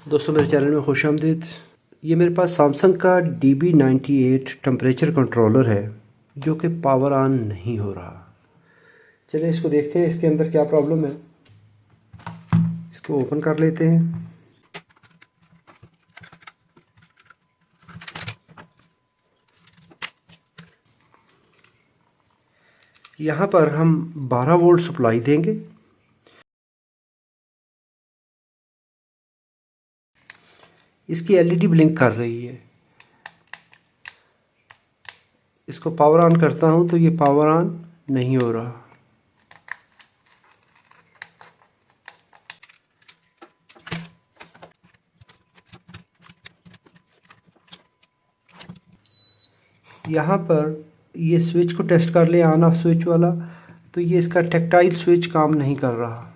दोस्तों मेरे चैनल में खुशामदीद। ये मेरे पास सैमसंग का DB98 टेम्परेचर कंट्रोलर है जो कि पावर ऑन नहीं हो रहा। चलिए इसको देखते हैं इसके अंदर क्या प्रॉब्लम है। इसको ओपन कर लेते हैं। यहाँ पर हम 12 वोल्ट सप्लाई देंगे। इसकी LED ब्लिंक कर रही है। इसको पावर ऑन करता हूँ तो ये पावर ऑन नहीं हो रहा। यहाँ पर ये स्विच को टेस्ट कर लिया, ऑन ऑफ स्विच वाला, तो ये इसका टेक्टाइल स्विच काम नहीं कर रहा।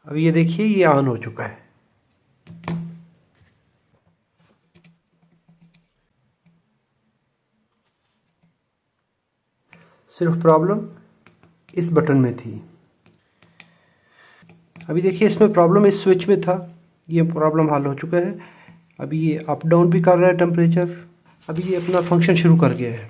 अब ये देखिए ये ऑन हो चुका है। सिर्फ प्रॉब्लम इस बटन में थी। अभी देखिए इसमें प्रॉब्लम इस स्विच में था, ये प्रॉब्लम हल हो चुका है। अभी ये अप डाउन भी कर रहा है टेम्परेचर। अभी ये अपना फंक्शन शुरू कर गया है।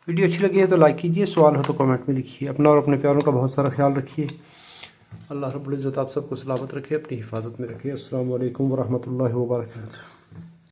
वीडियो अच्छी लगी है तो लाइक कीजिए, सवाल हो तो कमेंट में लिखिए। अपना और अपने प्यारों का बहुत सारा ख्याल रखिए। अल्लाह रब्बुल इज़्ज़त आप सबको सलामत रखे, अपनी हिफाजत में रखे। अस्सलाम वालेकुम वरहमतुल्लाहि वबरकातुहू।